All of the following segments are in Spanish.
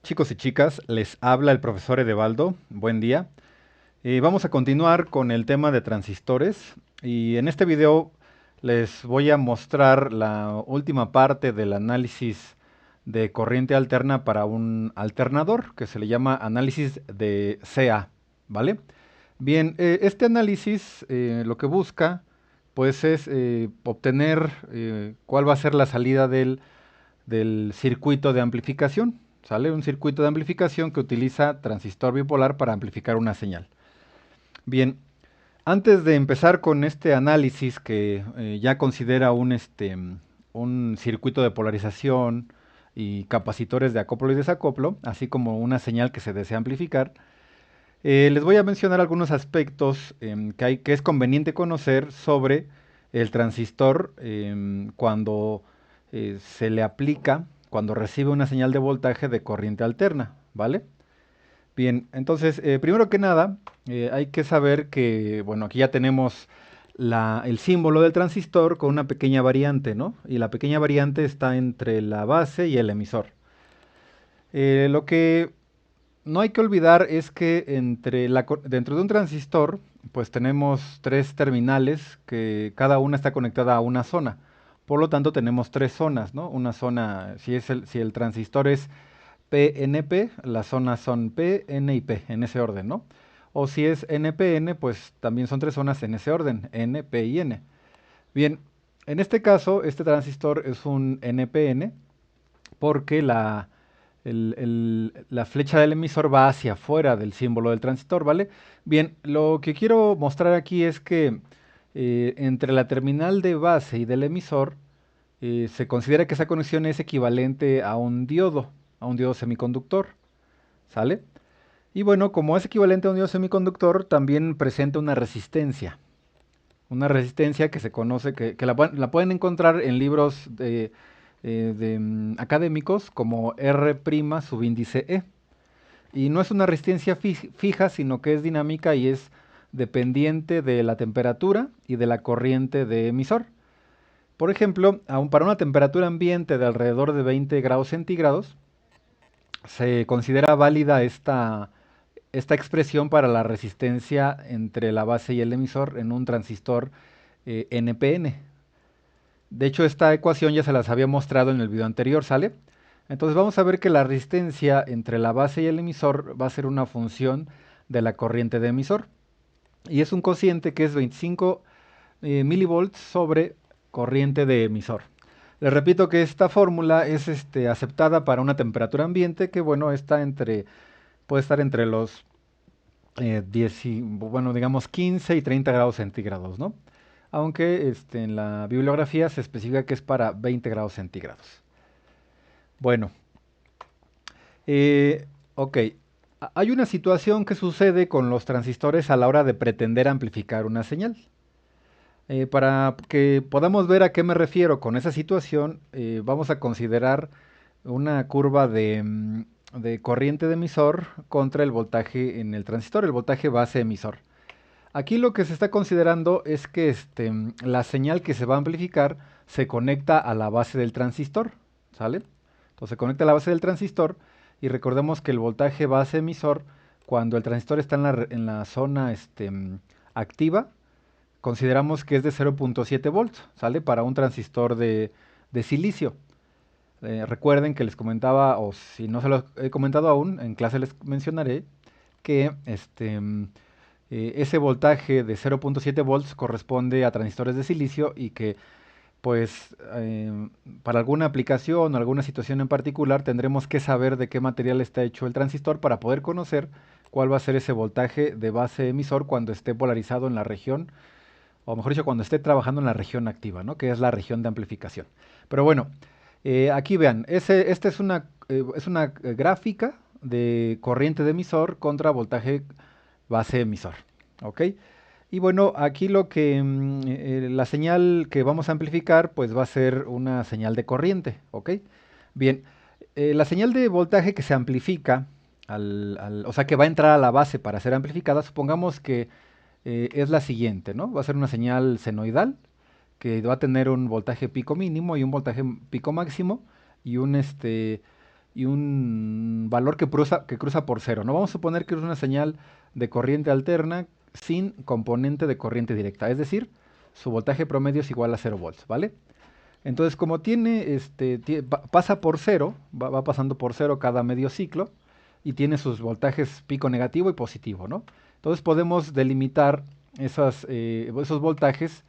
Chicos y chicas, les habla el profesor Edebaldo. Buen día. Vamos a continuar con el tema de transistores y en este video les voy a mostrar la última parte del análisis de corriente alterna para un alternador que se le llama análisis de CA, ¿vale? Bien, este análisis lo que busca pues es obtener cuál va a ser la salida del circuito de amplificación. ¿Sale? Un circuito de amplificación que utiliza transistor bipolar para amplificar una señal. Bien, antes de empezar con este análisis que ya considera un circuito de polarización y capacitores de acoplo y desacoplo, así como una señal que se desea amplificar, les voy a mencionar algunos aspectos que es conveniente conocer sobre el transistor cuando se le aplica, cuando recibe una señal de voltaje de corriente alterna, ¿vale? Bien, entonces, primero que nada, hay que saber que, bueno, aquí ya tenemos el símbolo del transistor con una pequeña variante, ¿no? Y la pequeña variante está entre la base y el emisor. Lo que no hay que olvidar es que dentro de un transistor, pues tenemos tres terminales que cada una está conectada a una zona. Por lo tanto, tenemos tres zonas, ¿no? Una zona, si el transistor es PNP, las zonas son P, N y P, en ese orden, ¿no? O si es NPN, pues también son tres zonas en ese orden, N, P y N. Bien, en este caso, este transistor es un NPN porque la flecha del emisor va hacia afuera del símbolo del transistor, ¿vale? Bien, lo que quiero mostrar aquí es que entre la terminal de base y del emisor se considera que esa conexión es equivalente a un diodo semiconductor, ¿sale? Y bueno, como es equivalente a un diodo semiconductor, también presenta una resistencia que se conoce, la pueden encontrar en libros académicos como R' subíndice E. Y no es una resistencia fija, sino que es dinámica y es dependiente de la temperatura y de la corriente de emisor. Por ejemplo, aun para una temperatura ambiente de alrededor de 20 grados centígrados, se considera válida esta expresión para la resistencia entre la base y el emisor en un transistor NPN. De hecho, esta ecuación ya se las había mostrado en el video anterior, ¿sale? Entonces vamos a ver que la resistencia entre la base y el emisor va a ser una función de la corriente de emisor. Y es un cociente que es 25 milivolts sobre corriente de emisor. Les repito que esta fórmula es aceptada para una temperatura ambiente que, bueno, puede estar entre los 10 bueno, digamos 15 y 30 grados centígrados, ¿no? Aunque en la bibliografía se especifica que es para 20 grados centígrados. Bueno, eh, ok. Hay una situación que sucede con los transistores a la hora de pretender amplificar una señal. Para que podamos ver a qué me refiero con esa situación, vamos a considerar una curva de corriente de emisor contra el voltaje en el transistor, el voltaje base emisor. Aquí lo que se está considerando es que la señal que se va a amplificar se conecta a la base del transistor, ¿sale? Entonces se conecta a la base del transistor y recordemos que el voltaje base emisor, cuando el transistor está en la zona activa, consideramos que es de 0.7 volts, ¿sale? Para un transistor de silicio. Recuerden que les comentaba, o si no se lo he comentado aún, en clase les mencionaré que ese voltaje de 0.7 volts corresponde a transistores de silicio y que pues para alguna aplicación o alguna situación en particular tendremos que saber de qué material está hecho el transistor para poder conocer cuál va a ser ese voltaje de base emisor cuando esté polarizado en la región, o mejor dicho, cuando esté trabajando en la región activa, ¿no? Que es la región de amplificación. Pero bueno, aquí vean, esta es una gráfica de corriente de emisor contra voltaje base emisor, ¿ok? Y bueno, aquí la señal que vamos a amplificar, pues va a ser una señal de corriente, ¿ok? Bien, la señal de voltaje que se amplifica, o sea, que va a entrar a la base para ser amplificada, supongamos que es la siguiente, ¿no? Va a ser una señal senoidal que va a tener un voltaje pico mínimo y un voltaje pico máximo y y un valor que cruza por cero, ¿no? Vamos a suponer que es una señal de corriente alterna sin componente de corriente directa, es decir, su voltaje promedio es igual a 0 volts, ¿vale? Entonces, como pasa por cero, va pasando por cero cada medio ciclo y tiene sus voltajes pico negativo y positivo, ¿no? Entonces podemos delimitar esos voltajes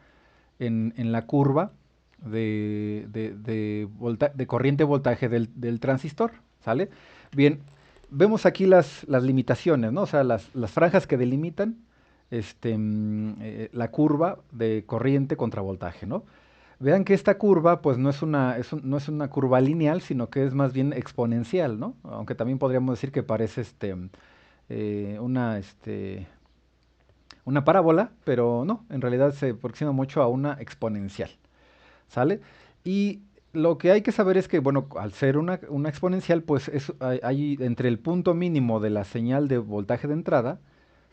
en la curva de corriente voltaje del transistor, ¿sale? Bien, vemos aquí las limitaciones, ¿no? O sea, las franjas que delimitan la curva de corriente contra voltaje, ¿no? Vean que esta curva, pues no es una curva lineal, sino que es más bien exponencial, ¿no? Aunque también podríamos decir que parece eh, una, este, una parábola, pero no, en realidad se aproxima mucho a una exponencial, ¿sale? Y lo que hay que saber es que, bueno, al ser una exponencial, pues hay entre el punto mínimo de la señal de voltaje de entrada,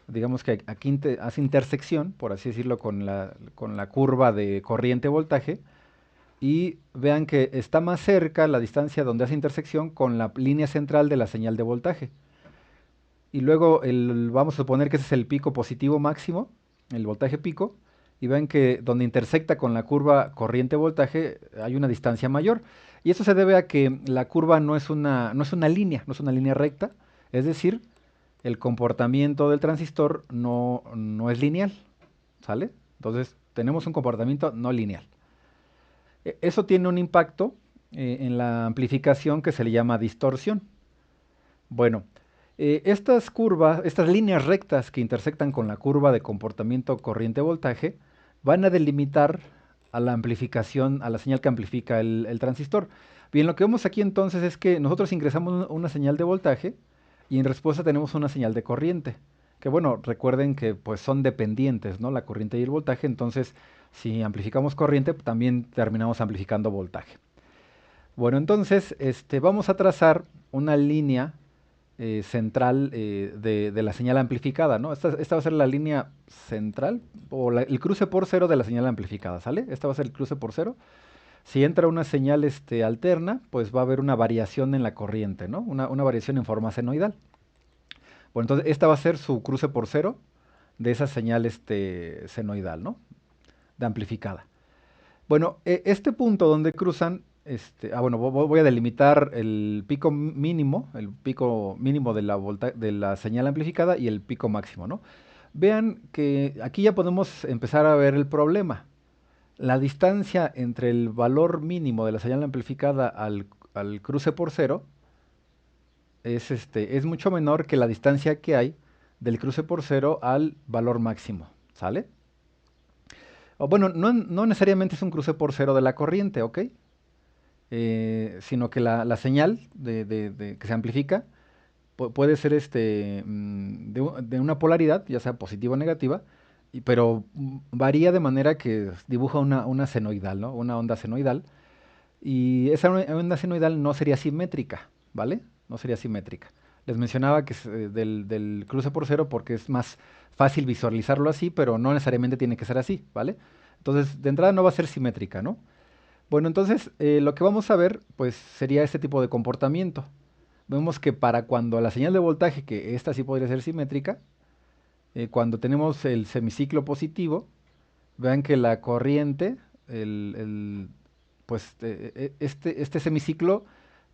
digamos que aquí hace intersección, por así decirlo, con la curva de corriente-voltaje, y vean que está más cerca la distancia donde hace intersección con la línea central de la señal de voltaje. Y luego vamos a suponer que ese es el pico positivo máximo, el voltaje pico, y ven que donde intersecta con la curva corriente-voltaje hay una distancia mayor. Y eso se debe a que la curva no es una línea, no es una línea recta, es decir, el comportamiento del transistor no es lineal, ¿sale? Entonces tenemos un comportamiento no lineal. Eso tiene un impacto en la amplificación que se le llama distorsión. Bueno, estas curvas, estas líneas rectas que intersectan con la curva de comportamiento corriente-voltaje van a delimitar a la amplificación, a la señal que amplifica el transistor. Bien, lo que vemos aquí entonces es que nosotros ingresamos una señal de voltaje y en respuesta tenemos una señal de corriente. Que bueno, recuerden que pues son dependientes, ¿no? La corriente y el voltaje, entonces si amplificamos corriente, también terminamos amplificando voltaje. Bueno, entonces vamos a trazar una línea central de la señal amplificada, ¿no? Esta va a ser la línea central o el cruce por cero de la señal amplificada, ¿sale? Esta va a ser el cruce por cero. Si entra una señal alterna, pues va a haber una variación en la corriente, ¿no? Una variación en forma senoidal. Bueno, entonces esta va a ser su cruce por cero de esa señal senoidal, ¿no? De amplificada. Bueno, este punto donde cruzan, bueno, voy a delimitar el pico mínimo de la señal amplificada y el pico máximo, ¿no? Vean que aquí ya podemos empezar a ver el problema. La distancia entre el valor mínimo de la señal amplificada al cruce por cero es mucho menor que la distancia que hay del cruce por cero al valor máximo, ¿sale? O bueno, no necesariamente es un cruce por cero de la corriente, ¿ok? Sino que la señal que se amplifica puede ser de una polaridad, ya sea positiva o negativa, pero varía de manera que dibuja una senoidal, ¿no? Una onda senoidal. Y esa onda senoidal no sería simétrica, ¿vale? No sería simétrica. Les mencionaba que es del cruce por cero porque es más fácil visualizarlo así, pero no necesariamente tiene que ser así, ¿vale? Entonces, de entrada no va a ser simétrica, ¿no? Bueno, entonces lo que vamos a ver, pues sería este tipo de comportamiento. Vemos que para cuando la señal de voltaje, que esta sí podría ser simétrica, cuando tenemos el semiciclo positivo, vean que la corriente, pues este semiciclo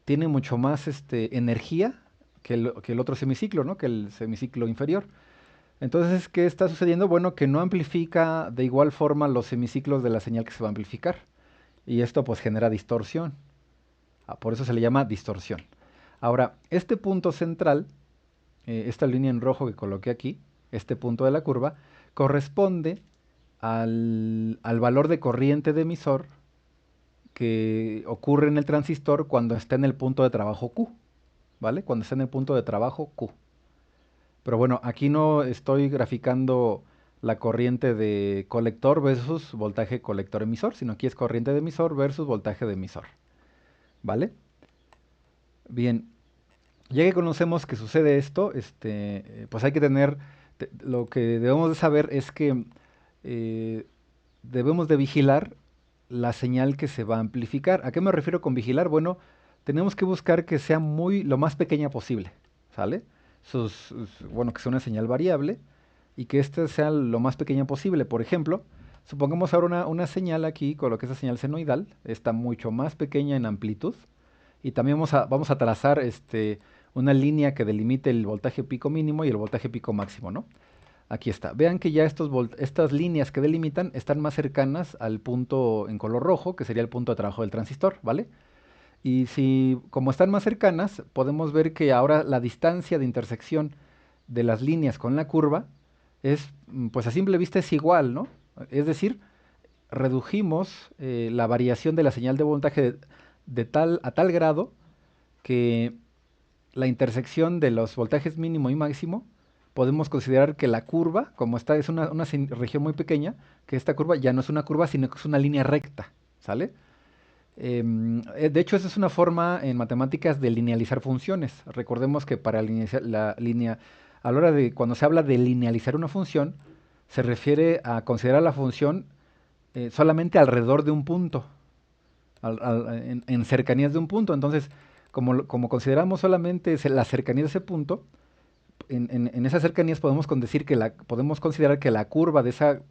tiene mucho más energía que el otro semiciclo, ¿no? Que el semiciclo inferior. Entonces, ¿qué está sucediendo? Bueno, que no amplifica de igual forma los semiciclos de la señal que se va a amplificar. Y esto pues genera distorsión. Por eso se le llama distorsión. Ahora, este punto central, esta línea en rojo que coloqué aquí, este punto de la curva, corresponde al valor de corriente de emisor que ocurre en el transistor cuando está en el punto de trabajo Q, ¿vale? Cuando está en el punto de trabajo Q. Pero bueno, aquí no estoy graficando la corriente de colector versus voltaje colector emisor, sino aquí es corriente de emisor versus voltaje de emisor, ¿vale? Bien, ya que conocemos que sucede esto, pues hay que lo que debemos de saber es que eh, debemos de vigilar la señal que se va a amplificar. ¿A qué me refiero con vigilar? Bueno, tenemos que buscar que sea lo más pequeña posible, ¿sale? Bueno, que sea una señal variable y que ésta sea lo más pequeña posible. Por ejemplo, supongamos ahora una señal aquí, con lo que es la señal senoidal, está mucho más pequeña en amplitud y también vamos a trazar una línea que delimite el voltaje pico mínimo y el voltaje pico máximo, ¿no? Aquí está. Vean que ya estas líneas que delimitan están más cercanas al punto en color rojo, que sería el punto de trabajo del transistor, ¿vale? Y si, como están más cercanas, podemos ver que ahora la distancia de intersección de las líneas con la curva es, pues a simple vista es igual, ¿no? Es decir, redujimos la variación de la señal de voltaje a tal grado que la intersección de los voltajes mínimo y máximo, podemos considerar que la curva, como esta es una región muy pequeña, que esta curva ya no es una curva, sino que es una línea recta, ¿sale? De hecho, esa es una forma en matemáticas de linealizar funciones. Recordemos que para a la hora de cuando se habla de linealizar una función, se refiere a considerar la función solamente alrededor de un punto, en cercanías de un punto. Entonces, como consideramos solamente la cercanía de ese punto, en esas cercanías decir que podemos considerar que la curva de esa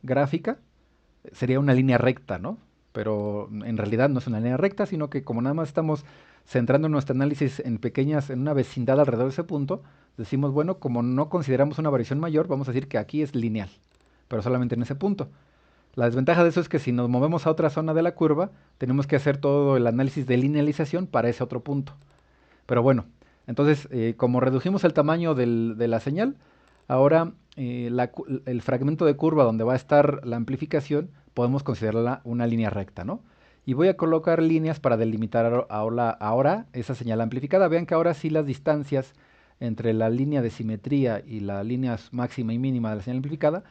gráfica sería una línea recta, ¿no? Pero en realidad no es una línea recta, sino que como nada más estamos centrando nuestro análisis en una vecindad alrededor de ese punto, decimos, bueno, como no consideramos una variación mayor, vamos a decir que aquí es lineal, pero solamente en ese punto. La desventaja de eso es que si nos movemos a otra zona de la curva, tenemos que hacer todo el análisis de linealización para ese otro punto. Pero bueno, entonces, como redujimos el tamaño de la señal, ahora el fragmento de curva donde va a estar la amplificación, podemos considerarla una línea recta, ¿no? Y voy a colocar líneas para delimitar ahora esa señal amplificada. Vean que ahora sí las distancias entre la línea de simetría y la línea máxima y mínima de la señal amplificada,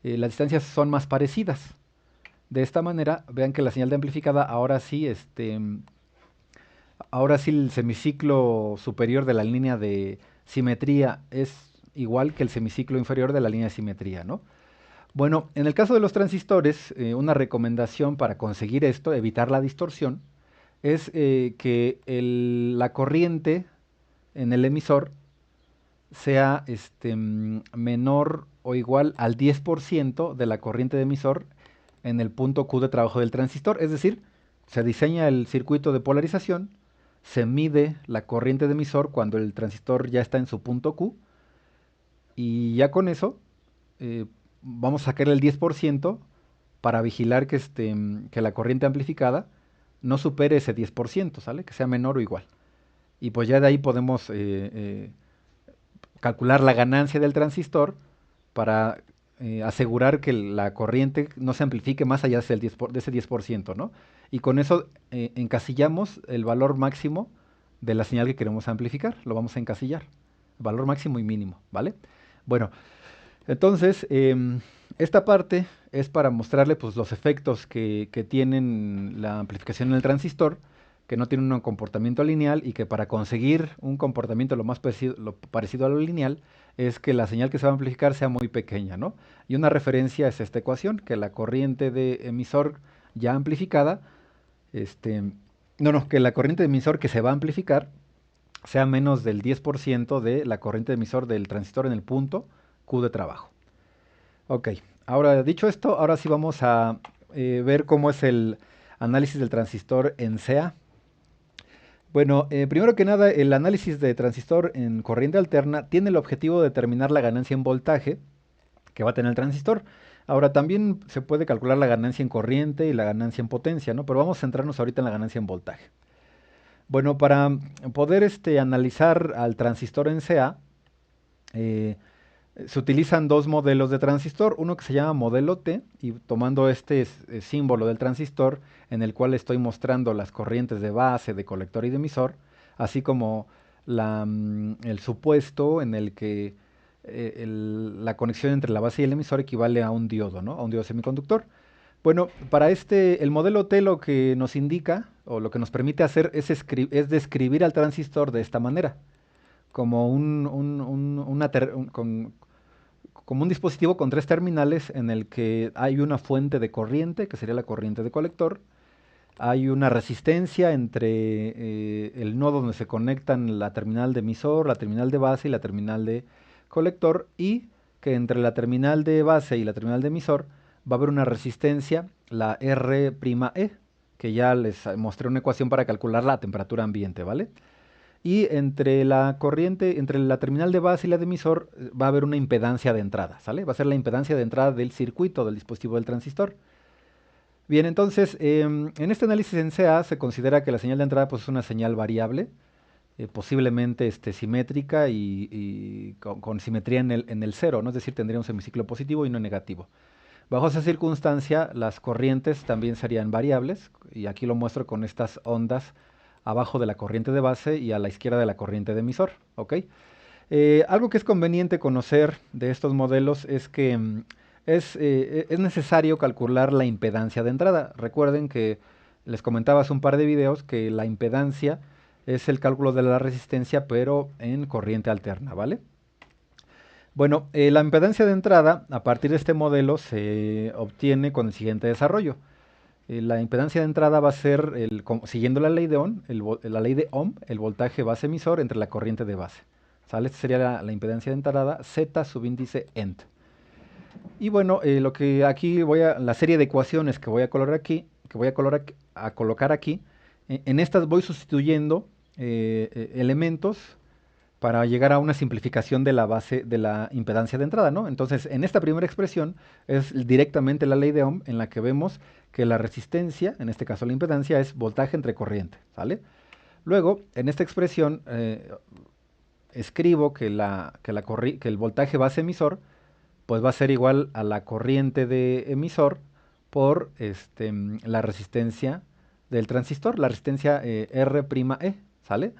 las distancias son más parecidas. De esta manera, vean que la señal de amplificada ahora sí el semiciclo superior de la línea de simetría es igual que el semiciclo inferior de la línea de simetría, ¿no? Bueno, en el caso de los transistores, una recomendación para conseguir esto, evitar la distorsión, es que la corriente en el emisor sea menor o igual al 10% de la corriente de emisor en el punto Q de trabajo del transistor. Es decir, se diseña el circuito de polarización, se mide la corriente de emisor cuando el transistor ya está en su punto Q y ya con eso eh, vamos a sacar el 10% para vigilar que la corriente amplificada no supere ese 10%, ¿sale? Que sea menor o igual. Y pues ya de ahí podemos calcular la ganancia del transistor para asegurar que la corriente no se amplifique más allá de ese 10%, ¿no? Y con eso encasillamos el valor máximo de la señal que queremos amplificar. Lo vamos a encasillar. Valor máximo y mínimo, ¿vale? Bueno, entonces esta parte es para mostrarle pues, los efectos que tienen la amplificación en el transistor, que no tiene un comportamiento lineal y que para conseguir un comportamiento lo parecido a lo lineal es que la señal que se va a amplificar sea muy pequeña, ¿no? Y una referencia es esta ecuación, que la corriente de emisor ya amplificada, que la corriente de emisor que se va a amplificar sea menos del 10% de la corriente de emisor del transistor en el punto Q de trabajo. Ok, ahora dicho esto, ahora sí vamos a ver cómo es el análisis del transistor en CA. Bueno, primero que nada, el análisis de transistor en corriente alterna tiene el objetivo de determinar la ganancia en voltaje que va a tener el transistor. Ahora, también se puede calcular la ganancia en corriente y la ganancia en potencia, ¿no? Pero vamos a centrarnos ahorita en la ganancia en voltaje. Bueno, para poder analizar al transistor en CA, se utilizan dos modelos de transistor, uno que se llama modelo T, y tomando símbolo del transistor, en el cual estoy mostrando las corrientes de base, de colector y de emisor, así como el supuesto en el que la conexión entre la base y el emisor equivale a un diodo, ¿no? A un diodo semiconductor. Bueno, para el modelo T lo que nos indica, o lo que nos permite hacer, es describir al transistor de esta manera, como como un dispositivo con tres terminales en el que hay una fuente de corriente, que sería la corriente de colector, hay una resistencia entre el nodo donde se conectan la terminal de emisor, la terminal de base y la terminal de colector, y que entre la terminal de base y la terminal de emisor va a haber una resistencia, la R'E, que ya les mostré una ecuación para calcular la temperatura ambiente, ¿vale? Y entre la corriente, entre la terminal de base y la de emisor, va a haber una impedancia de entrada, ¿sale? Va a ser la impedancia de entrada del circuito, del dispositivo del transistor. Bien, entonces, en este análisis en CA se considera que la señal de entrada pues, es una señal variable, posiblemente simétrica y con simetría en el cero, ¿no? Es decir, tendría un semiciclo positivo y no negativo. Bajo esa circunstancia, las corrientes también serían variables, y aquí lo muestro con estas ondas abajo de la corriente de base y a la izquierda de la corriente de emisor, ¿ok? Algo que es conveniente conocer de estos modelos es que es necesario calcular la impedancia de entrada. Recuerden que les comentaba hace un par de videos que la impedancia es el cálculo de la resistencia, pero en corriente alterna, ¿vale? Bueno, la impedancia de entrada, a partir de este modelo, se obtiene con el siguiente desarrollo. La impedancia de entrada va a ser, siguiendo la ley de Ohm, la ley de Ohm, el voltaje base emisor entre la corriente de base. ¿Sale? Esta sería la impedancia de entrada, Z subíndice ENT. Y bueno, lo que aquí la serie de ecuaciones que voy a colocar aquí, a colocar aquí, en estas voy sustituyendo elementos para llegar a una simplificación de la base de la impedancia de entrada, ¿no? Entonces, en esta primera expresión es directamente la ley de Ohm en la que vemos que la resistencia, en este caso la impedancia, es voltaje entre corriente, ¿sale? Luego, en esta expresión, escribo que el voltaje base emisor pues va a ser igual a la corriente de emisor por la resistencia del transistor, la resistencia R'E, ¿sale?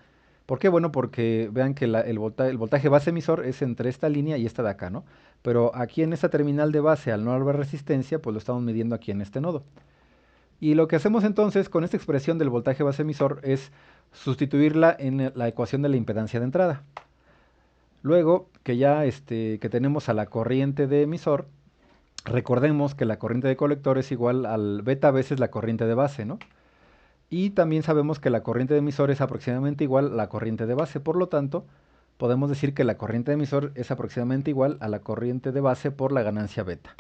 ¿Por qué? Bueno, porque vean que el voltaje base emisor es entre esta línea y esta de acá, ¿no? Pero aquí en esta terminal de base, al no haber resistencia, pues lo estamos midiendo aquí en este nodo. Y lo que hacemos entonces con esta expresión del voltaje base emisor es sustituirla en la ecuación de la impedancia de entrada. Luego que ya que tenemos a la corriente de emisor, recordemos que la corriente de colector es igual al beta veces la corriente de base, ¿no? Y también sabemos que la corriente de emisor es aproximadamente igual a la corriente de base. Por lo tanto, podemos decir que la corriente de emisor es aproximadamente igual a la corriente de base por la ganancia beta.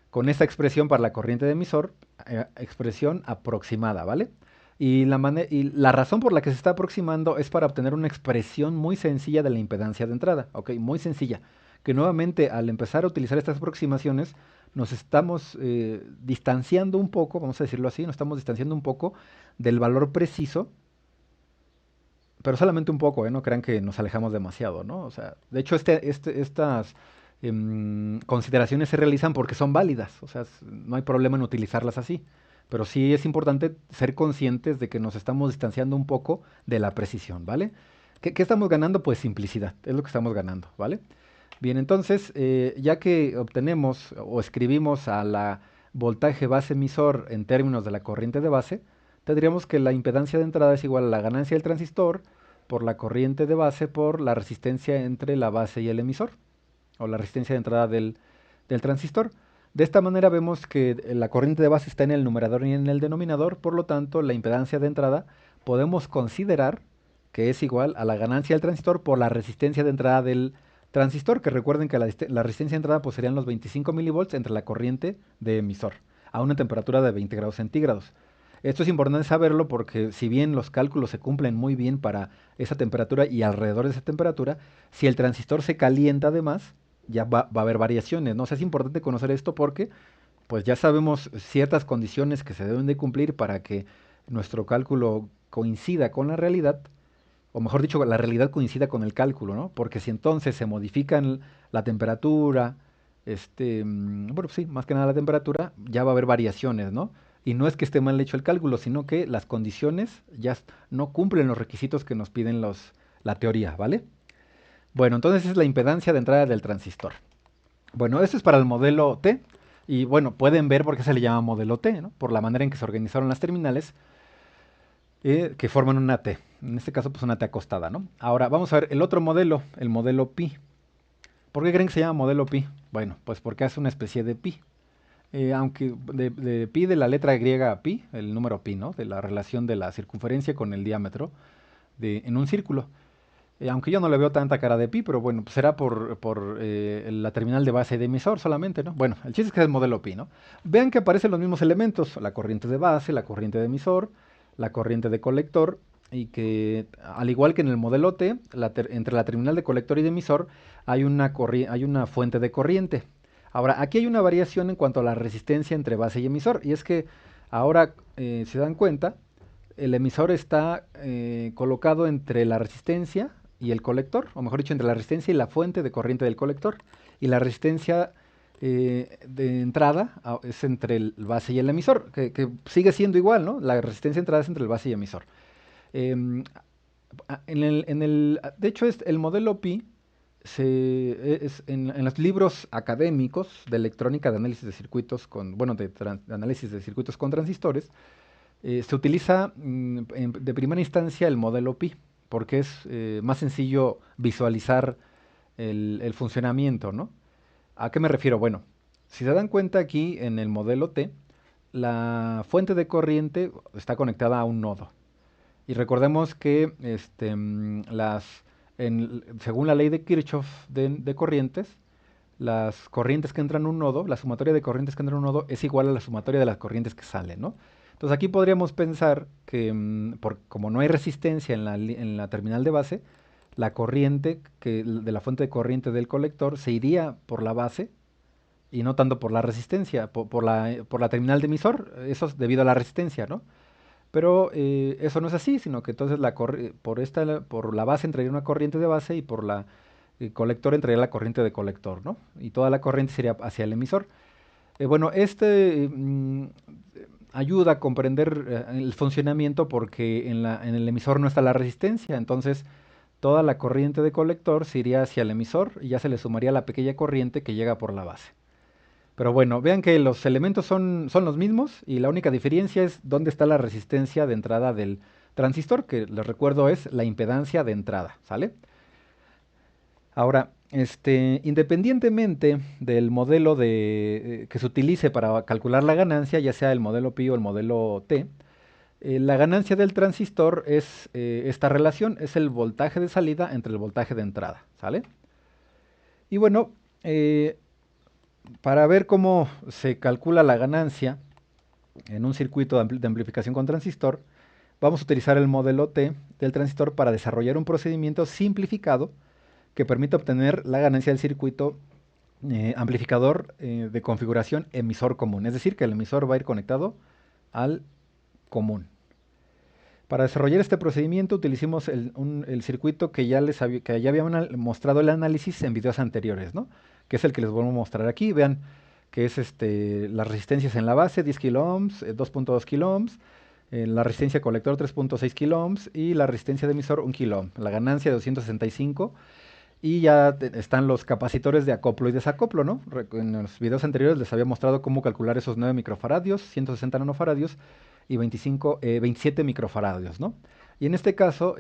Con esta expresión para la corriente de emisor, expresión aproximada, ¿vale? Y la razón por la que se está aproximando es para obtener una expresión muy sencilla de la impedancia de entrada, ¿ok? Muy sencilla. Que nuevamente al empezar a utilizar estas aproximaciones nos estamos distanciando un poco, vamos a decirlo así, nos estamos distanciando un poco del valor preciso, pero solamente un poco, ¿eh? No crean que nos alejamos demasiado, ¿no? O sea, de hecho estas consideraciones se realizan porque son válidas, o sea, no hay problema en utilizarlas así. Pero sí es importante ser conscientes de que nos estamos distanciando un poco de la precisión, ¿vale? ¿Qué estamos ganando? Pues simplicidad, es lo que estamos ganando, ¿vale? Bien, entonces, ya que obtenemos o escribimos a la voltaje base emisor en términos de la corriente de base, tendríamos que la impedancia de entrada es igual a la ganancia del transistor por la corriente de base por la resistencia entre la base y el emisor, o la resistencia de entrada del transistor. De esta manera vemos que la corriente de base está en el numerador y en el denominador, por lo tanto la impedancia de entrada podemos considerar que es igual a la ganancia del transistor por la resistencia de entrada del transistor, que recuerden que la resistencia de entrada pues serían los 25 milivolts entre la corriente de emisor a una temperatura de 20 grados centígrados. Esto es importante saberlo porque si bien los cálculos se cumplen muy bien para esa temperatura y alrededor de esa temperatura, si el transistor se calienta además, ya va a haber variaciones, ¿no? O sea, es importante conocer esto porque pues ya sabemos ciertas condiciones que se deben de cumplir para que nuestro cálculo coincida con la realidad, o mejor dicho, la realidad coincida con el cálculo, ¿no? Porque si entonces se modifican la temperatura, bueno, sí, más que nada la temperatura, ya va a haber variaciones, ¿no? Y no es que esté mal hecho el cálculo, sino que las condiciones ya no cumplen los requisitos que nos piden la teoría, ¿vale? Bueno, entonces es la impedancia de entrada del transistor. Bueno, esto es para el modelo T. Y bueno, pueden ver por qué se le llama modelo T, ¿no? Por la manera en que se organizaron las terminales que forman una T. En este caso, pues una T acostada, ¿no? Ahora, vamos a ver el otro modelo, el modelo pi. ¿Por qué creen que se llama modelo pi? Bueno, pues porque hace una especie de pi. Aunque de pi de la letra griega pi, el número pi, ¿no? De la relación de la circunferencia con el diámetro en un círculo. Aunque yo no le veo tanta cara de pi, pero bueno, pues será por la terminal de base y de emisor solamente, ¿no? Bueno, el chiste es que es el modelo pi, ¿no? Vean que aparecen los mismos elementos, la corriente de base, la corriente de emisor, la corriente de colector, y que al igual que en el modelo T, entre la terminal de colector y de emisor hay una fuente de corriente. Ahora, aquí hay una variación en cuanto a la resistencia entre base y emisor, y es que ahora, si se dan cuenta, el emisor está colocado entre la resistencia y el colector, o mejor dicho, entre la resistencia y la fuente de corriente del colector. Y la resistencia de entrada es entre el base y el emisor, que sigue siendo igual, ¿no? La resistencia de entrada es entre el base y emisor. Em, de hecho, el modelo Pi en los libros académicos de electrónica de análisis de circuitos bueno, de análisis de circuitos con transistores, se utiliza de primera instancia el modelo Pi, porque es más sencillo visualizar el funcionamiento, ¿no? ¿A qué me refiero? Bueno, si se dan cuenta aquí en el modelo T, la fuente de corriente está conectada a un nodo. Y recordemos que según la ley de Kirchhoff de corrientes, las corrientes que entran en un nodo, la sumatoria de corrientes que entran en un nodo es igual a la sumatoria de las corrientes que salen, ¿no? Entonces aquí podríamos pensar que como no hay resistencia en la terminal de base, la corriente de la fuente de corriente del colector se iría por la base y no tanto por la resistencia, por la terminal de emisor, eso es debido a la resistencia, ¿no? Pero eso no es así, sino que entonces por la base entraría una corriente de base y por el colector entraría la corriente de colector, ¿no? Y toda la corriente sería hacia el emisor. Bueno, ayuda a comprender el funcionamiento porque en el emisor no está la resistencia, entonces toda la corriente de colector se iría hacia el emisor y ya se le sumaría la pequeña corriente que llega por la base. Pero bueno, vean que los elementos son los mismos y la única diferencia es dónde está la resistencia de entrada del transistor, que les recuerdo es la impedancia de entrada, ¿sale? Ahora, independientemente del modelo que se utilice para calcular la ganancia, ya sea el modelo Pi o el modelo T, la ganancia del transistor es esta relación, es el voltaje de salida entre el voltaje de entrada, ¿sale? Y bueno, para ver cómo se calcula la ganancia en un circuito de amplificación con transistor, vamos a utilizar el modelo T del transistor para desarrollar un procedimiento simplificado que permite obtener la ganancia del circuito amplificador de configuración emisor común. Es decir, que el emisor va a ir conectado al común. Para desarrollar este procedimiento utilicemos el circuito que ya habíamos mostrado el análisis en videos anteriores, ¿no? Que es el que les voy a mostrar aquí. Vean que es las resistencias en la base, 10 kilo ohms, 2.2 kilo ohms, la resistencia colector 3.6 kilo ohms y la resistencia de emisor 1 kilo ohm. La ganancia de 265 y ya están los capacitores de acoplo y desacoplo, ¿no? En los videos anteriores les había mostrado cómo calcular esos 9 microfaradios, 160 nanofaradios y 27 microfaradios, ¿no? Y en este caso,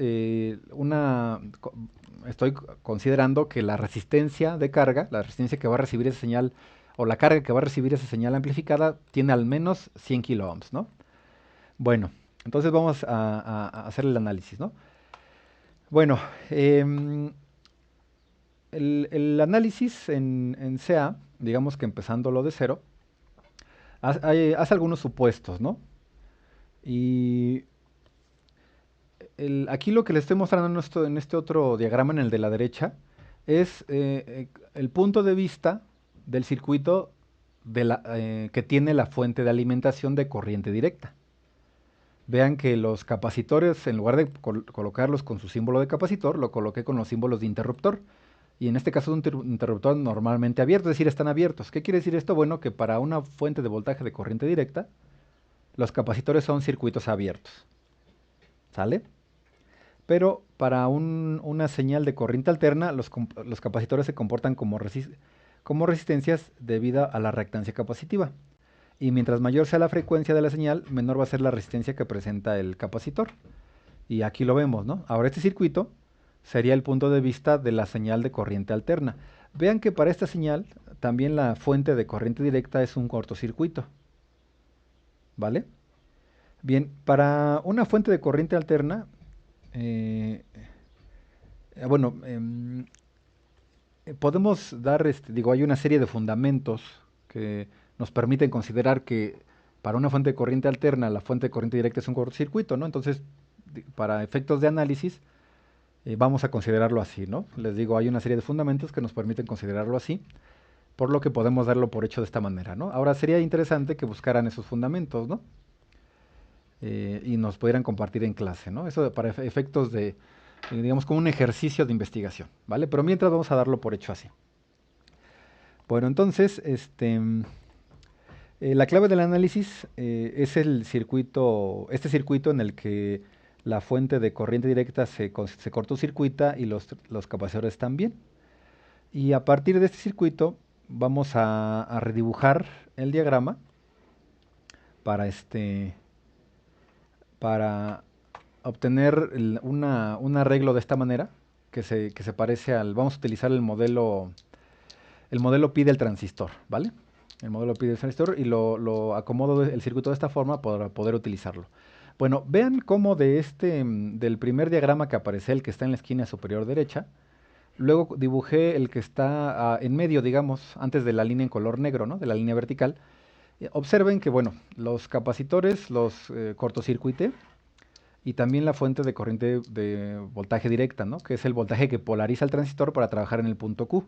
estoy considerando que la resistencia de carga, la resistencia que va a recibir esa señal, o la carga que va a recibir esa señal amplificada, tiene al menos 100 kilo ohms, ¿no? Bueno, entonces vamos a hacer el análisis, ¿no? Bueno, el análisis en CA, digamos que empezándolo de cero, hace algunos supuestos, ¿no? Y aquí lo que les estoy mostrando en este otro diagrama, en el de la derecha, es el punto de vista del circuito que tiene la fuente de alimentación de corriente directa. Vean que los capacitores, en lugar de colocarlos con su símbolo de capacitor, lo coloqué con los símbolos de interruptor. Y en este caso es un interruptor normalmente abierto, es decir, están abiertos. ¿Qué quiere decir esto? Bueno, que para una fuente de voltaje de corriente directa, los capacitores son circuitos abiertos. ¿Sale? Pero para una señal de corriente alterna, los capacitores se comportan como resistencias debido a la reactancia capacitiva. Y mientras mayor sea la frecuencia de la señal, menor va a ser la resistencia que presenta el capacitor. Y aquí lo vemos, ¿no? Ahora este circuito sería el punto de vista de la señal de corriente alterna. Vean que para esta señal también la fuente de corriente directa es un cortocircuito, ¿vale? Bien, para una fuente de corriente alterna, eh, bueno, podemos dar, digo, hay una serie de fundamentos que nos permiten considerar que para una fuente de corriente alterna, la fuente de corriente directa es un cortocircuito, ¿no? Entonces, para efectos de análisis, vamos a considerarlo así, ¿no? Les digo, hay una serie de fundamentos que nos permiten considerarlo así, por lo que podemos darlo por hecho de esta manera, ¿no? Ahora sería interesante que buscaran esos fundamentos, ¿no? Y nos pudieran compartir en clase, ¿no? Eso para efectos de, digamos, como un ejercicio de investigación, ¿vale? Pero mientras vamos a darlo por hecho así. Bueno, entonces, la clave del análisis es el circuito, este circuito en el que la fuente de corriente directa se cortocircuita y los capacitor también. Y a partir de este circuito vamos a redibujar el diagrama para, para obtener un arreglo de esta manera que se parece al, vamos a utilizar el modelo pi del transistor, ¿vale? El modelo pi del transistor y lo acomodo el circuito de esta forma para poder utilizarlo. Bueno, vean cómo del primer diagrama que aparece, el que está en la esquina superior derecha, luego dibujé el que está en medio, digamos, antes de la línea en color negro, ¿no? De la línea vertical. Observen que, bueno, los capacitores los cortocircuité y también la fuente de corriente de voltaje directa, ¿no? Que es el voltaje que polariza el transistor para trabajar en el punto Q.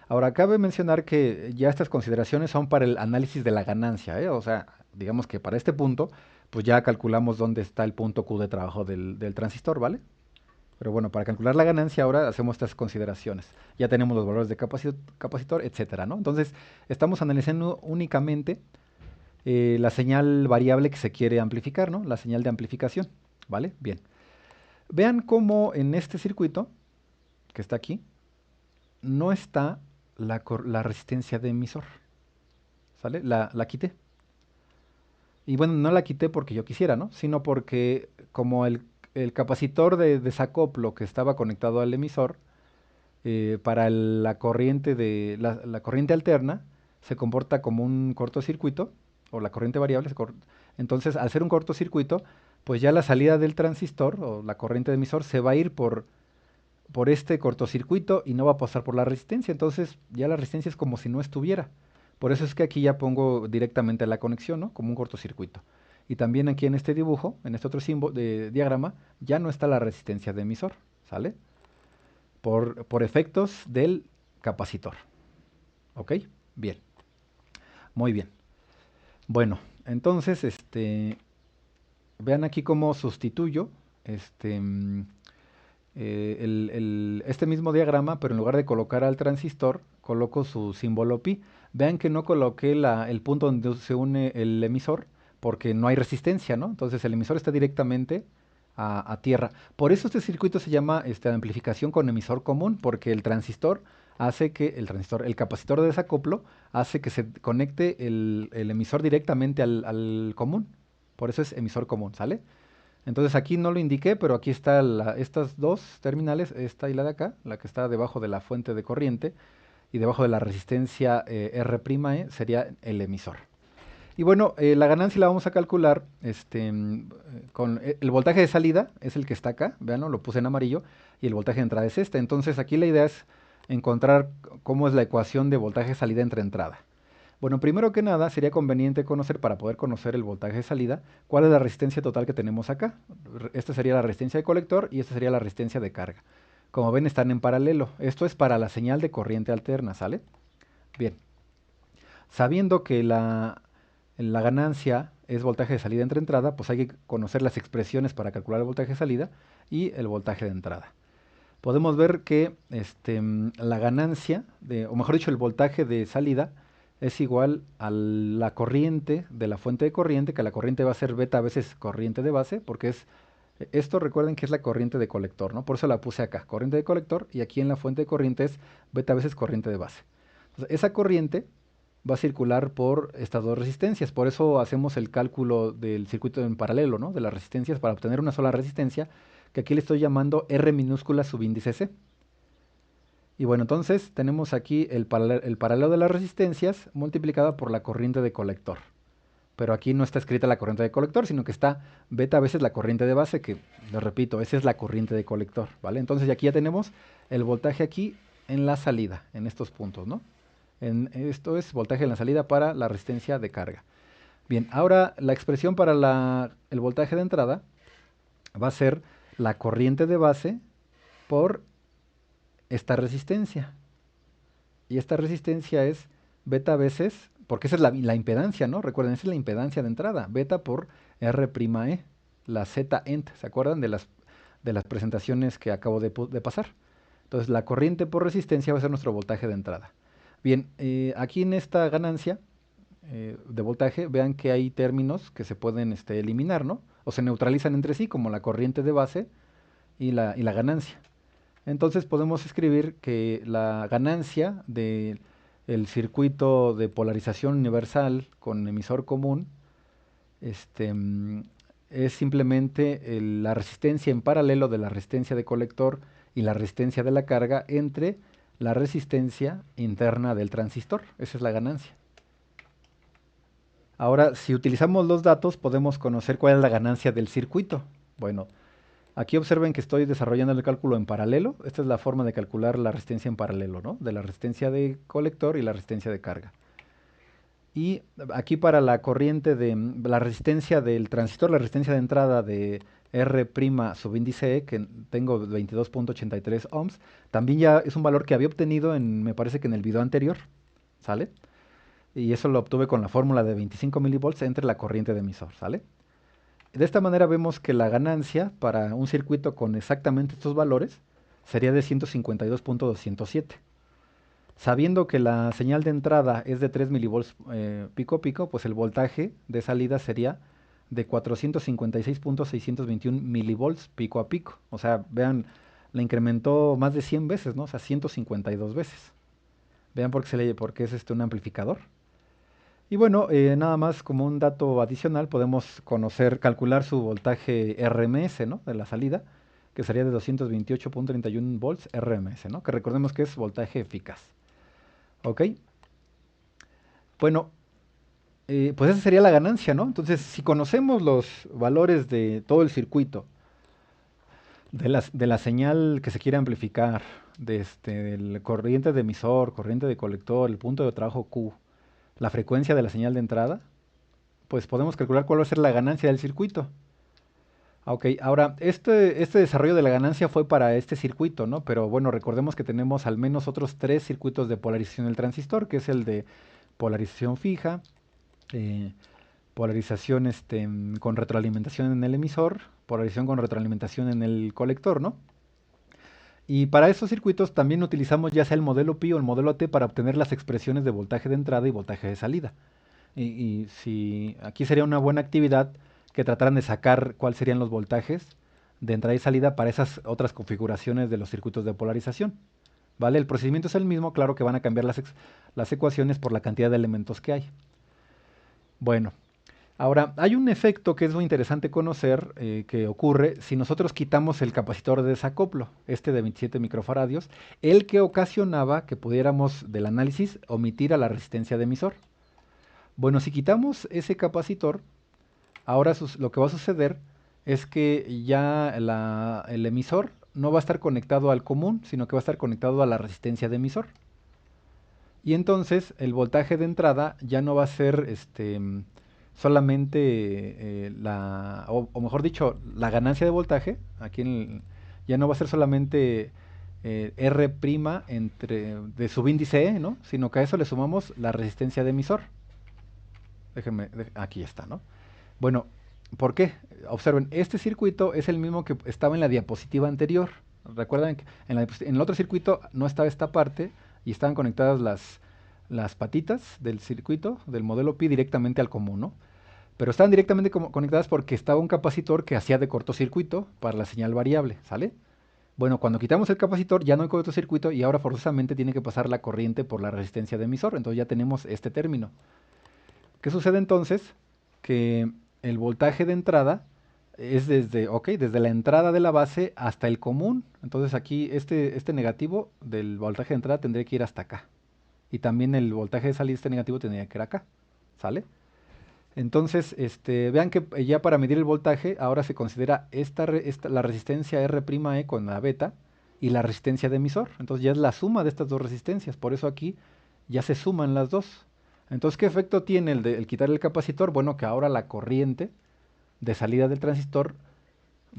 Ahora, cabe mencionar que ya estas consideraciones son para el análisis de la ganancia, ¿eh? O sea, digamos que para este punto, pues ya calculamos dónde está el punto Q de trabajo del transistor, ¿vale? Pero bueno, para calcular la ganancia ahora hacemos estas consideraciones. Ya tenemos los valores de capacitor, etcétera, ¿no? Entonces, estamos analizando únicamente la señal variable que se quiere amplificar, ¿no? La señal de amplificación, ¿vale? Bien. Vean cómo en este circuito, que está aquí, no está la resistencia de emisor, ¿sale? La quité. Y bueno, no la quité porque yo quisiera, ¿no? Sino porque como el capacitor de desacoplo que estaba conectado al emisor, para la corriente la corriente alterna se comporta como un cortocircuito, o la corriente variable. Entonces, al ser un cortocircuito, pues ya la salida del transistor o la corriente de emisor se va a ir por este cortocircuito y no va a pasar por la resistencia. Entonces, ya la resistencia es como si no estuviera. Por eso es que aquí ya pongo directamente la conexión, ¿no? Como un cortocircuito. Y también aquí en este dibujo, en este otro símbolo de diagrama, ya no está la resistencia de emisor, ¿sale? Por efectos del capacitor. ¿Ok? Bien, muy bien. Bueno, entonces, vean aquí cómo sustituyo este mismo diagrama, pero en lugar de colocar al transistor, coloco su símbolo pi. Vean que no coloqué el punto donde se une el emisor, porque no hay resistencia, ¿no? Entonces el emisor está directamente a tierra. Por eso este circuito se llama amplificación con emisor común, porque el transistor hace que el capacitor de desacoplo hace que se conecte el emisor directamente al común. Por eso es emisor común, ¿sale? Entonces aquí no lo indiqué, pero aquí están estas dos terminales, esta y la de acá, la que está debajo de la fuente de corriente y debajo de la resistencia R', sería el emisor. Y bueno, la ganancia la vamos a calcular con el voltaje de salida, es el que está acá, vean, lo puse en amarillo, y el voltaje de entrada es este. Entonces aquí la idea es encontrar cómo es la ecuación de voltaje de salida entre entrada. Bueno, primero que nada sería conveniente conocer, para poder conocer el voltaje de salida, cuál es la resistencia total que tenemos acá. Esta sería la resistencia de colector y esta sería la resistencia de carga. Como ven, están en paralelo. Esto es para la señal de corriente alterna, ¿sale? Bien. Sabiendo que la ganancia es voltaje de salida entre entrada, pues hay que conocer las expresiones para calcular el voltaje de salida y el voltaje de entrada. Podemos ver que la ganancia, o mejor dicho, el voltaje de salida, es igual a la corriente de la fuente de corriente, que la corriente va a ser beta veces corriente de base, porque esto recuerden que es la corriente de colector, ¿no? Por eso la puse acá, corriente de colector, y aquí en la fuente de corriente es beta veces corriente de base. Entonces, esa corriente va a circular por estas dos resistencias, por eso hacemos el cálculo del circuito en paralelo, ¿no? De las resistencias para obtener una sola resistencia, que aquí le estoy llamando R minúscula subíndice C. Y bueno, entonces tenemos aquí el paralelo de las resistencias multiplicado por la corriente de colector. Pero aquí no está escrita la corriente de colector, sino que está beta veces la corriente de base, que, lo repito, esa es la corriente de colector, ¿vale? Entonces aquí ya tenemos el voltaje aquí en la salida, en estos puntos, ¿no? Esto es voltaje en la salida para la resistencia de carga. Bien, ahora la expresión para el voltaje de entrada va a ser la corriente de base por esta resistencia. Y esta resistencia es beta veces, porque esa es la impedancia, ¿no? Recuerden, esa es la impedancia de entrada, beta por R'E, la Z ent, ¿se acuerdan de las presentaciones que acabo de pasar? Entonces la corriente por resistencia va a ser nuestro voltaje de entrada. Bien, aquí en esta ganancia de voltaje, vean que hay términos que se pueden eliminar, ¿no? O se neutralizan entre sí, como la corriente de base y la ganancia. Entonces podemos escribir que la ganancia del circuito de polarización universal con emisor común es simplemente la resistencia en paralelo de la resistencia de colector y la resistencia de la carga entre la resistencia interna del transistor. Esa es la ganancia. Ahora, si utilizamos los datos, podemos conocer cuál es la ganancia del circuito. Bueno, aquí observen que estoy desarrollando el cálculo en paralelo. Esta es la forma de calcular la resistencia en paralelo, ¿no? De la resistencia de colector y la resistencia de carga. Y aquí para la corriente de la resistencia del transistor, la resistencia de entrada de R' subíndice E, que tengo 22.83 ohms, también ya es un valor que había obtenido me parece que en el video anterior, ¿sale? Y eso lo obtuve con la fórmula de 25 milivolts entre la corriente de emisor, ¿sale? De esta manera vemos que la ganancia para un circuito con exactamente estos valores sería de 152.207. Sabiendo que la señal de entrada es de 3 milivolts pico a pico, pues el voltaje de salida sería de 456.621 milivolts pico a pico. O sea, vean, la incrementó más de 100 veces, ¿no? O sea, 152 veces. Vean por qué es un amplificador. Y bueno, nada más como un dato adicional, podemos calcular su voltaje RMS, ¿no? De la salida, que sería de 228.31 volts RMS, ¿no? Que recordemos que es voltaje eficaz. ¿Ok? Bueno, pues esa sería la ganancia, ¿no? Entonces, si conocemos los valores de todo el circuito, de la señal que se quiere amplificar, del corriente de emisor, corriente de colector, el punto de trabajo Q, la frecuencia de la señal de entrada, pues podemos calcular cuál va a ser la ganancia del circuito. Ok, ahora, este desarrollo de la ganancia fue para este circuito, ¿no? Pero bueno, recordemos que tenemos al menos otros 3 circuitos de polarización del transistor, que es el de polarización fija, eh, polarización con retroalimentación en el emisor, polarización con retroalimentación en el colector, ¿no? Y para esos circuitos también utilizamos ya sea el modelo Pi o el modelo T para obtener las expresiones de voltaje de entrada y voltaje de salida. Y si aquí sería una buena actividad que trataran de sacar cuáles serían los voltajes de entrada y salida para esas otras configuraciones de los circuitos de polarización. ¿Vale? El procedimiento es el mismo, claro que van a cambiar las ecuaciones por la cantidad de elementos que hay. Bueno, ahora hay un efecto que es muy interesante conocer que ocurre si nosotros quitamos el capacitor de desacoplo, de 27 microfaradios, el que ocasionaba que pudiéramos del análisis omitir a la resistencia de emisor. Bueno, si quitamos ese capacitor, ahora lo que va a suceder es que ya el emisor no va a estar conectado al común, sino que va a estar conectado a la resistencia de emisor. Y entonces el voltaje de entrada ya no va a ser solamente o mejor dicho, la ganancia de voltaje, ya no va a ser solamente R' de subíndice E, ¿no? Sino que a eso le sumamos la resistencia de emisor. Aquí está, ¿no? Bueno, ¿por qué? Observen, este circuito es el mismo que estaba en la diapositiva anterior. Recuerden que en el otro circuito no estaba esta parte y estaban conectadas las patitas del circuito, del modelo Pi, directamente al común, ¿no? Pero estaban directamente conectadas porque estaba un capacitor que hacía de cortocircuito para la señal variable, ¿sale? Bueno, cuando quitamos el capacitor ya no hay cortocircuito y ahora forzosamente tiene que pasar la corriente por la resistencia de emisor, entonces ya tenemos este término. ¿Qué sucede entonces? Que el voltaje de entrada es desde, ok, desde la entrada de la base hasta el común. Entonces aquí este negativo del voltaje de entrada tendría que ir hasta acá. Y también el voltaje de salida, este negativo, tendría que ir acá. ¿Sale? Entonces, vean que ya para medir el voltaje, ahora se considera la resistencia R'E con la beta y la resistencia de emisor. Entonces ya es la suma de estas dos resistencias. Por eso aquí ya se suman las dos. Entonces, ¿qué efecto tiene el quitar el capacitor? Bueno, que ahora la corriente de salida del transistor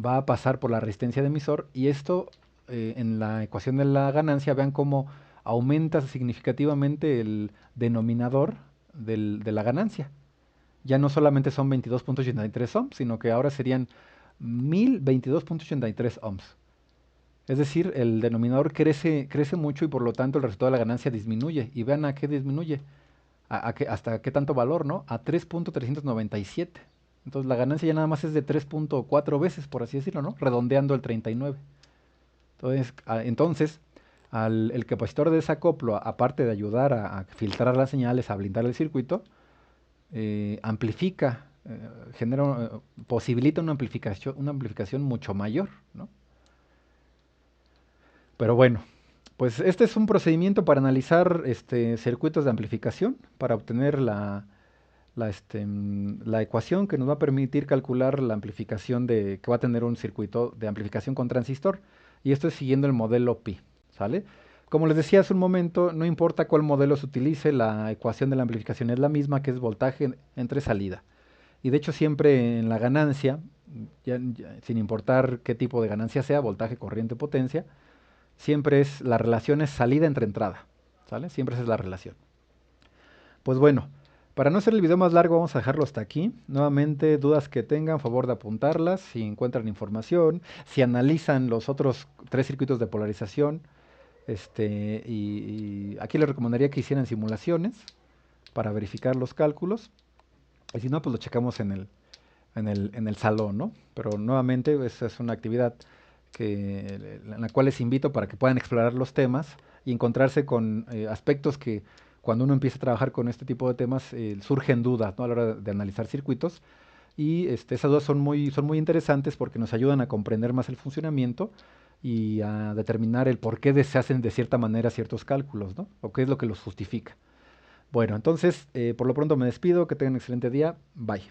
va a pasar por la resistencia de emisor y esto en la ecuación de la ganancia, vean cómo aumenta significativamente el denominador de la ganancia. Ya no solamente son 22.83 ohms, sino que ahora serían 1022.83 ohms. Es decir, el denominador crece mucho y por lo tanto el resultado de la ganancia disminuye. Y vean a qué disminuye, hasta qué tanto valor, ¿no? A 3.397. Entonces la ganancia ya nada más es de 3.4 veces, por así decirlo, ¿no? Redondeando el 39. Entonces el capacitor de desacoplo, aparte de ayudar a filtrar las señales, a blindar el circuito, amplifica, posibilita una amplificación mucho mayor, ¿no? Pero bueno, pues este es un procedimiento para analizar circuitos de amplificación, para obtener la ecuación que nos va a permitir calcular la amplificación que va a tener un circuito de amplificación con transistor. Y esto es siguiendo el modelo Pi, ¿sale? Como les decía hace un momento, no importa cuál modelo se utilice, la ecuación de la amplificación es la misma, que es voltaje entre salida. Y de hecho siempre en la ganancia, sin importar qué tipo de ganancia sea, voltaje, corriente, potencia, siempre la relación es salida entre entrada, ¿sale? Siempre esa es la relación. Pues bueno, para no hacer el video más largo vamos a dejarlo hasta aquí. Nuevamente, dudas que tengan, favor de apuntarlas, si encuentran información, si analizan los otros tres circuitos de polarización, y aquí les recomendaría que hicieran simulaciones para verificar los cálculos. Y si no, pues lo checamos en el salón, ¿no? Pero nuevamente, esa es una actividad en la cual les invito para que puedan explorar los temas y encontrarse con aspectos que cuando uno empieza a trabajar con este tipo de temas surgen dudas, ¿no? A la hora de analizar circuitos. Y esas dudas son muy interesantes porque nos ayudan a comprender más el funcionamiento y a determinar el por qué se hacen de cierta manera ciertos cálculos, ¿no? O qué es lo que los justifica. Bueno, entonces, por lo pronto me despido, que tengan un excelente día, bye.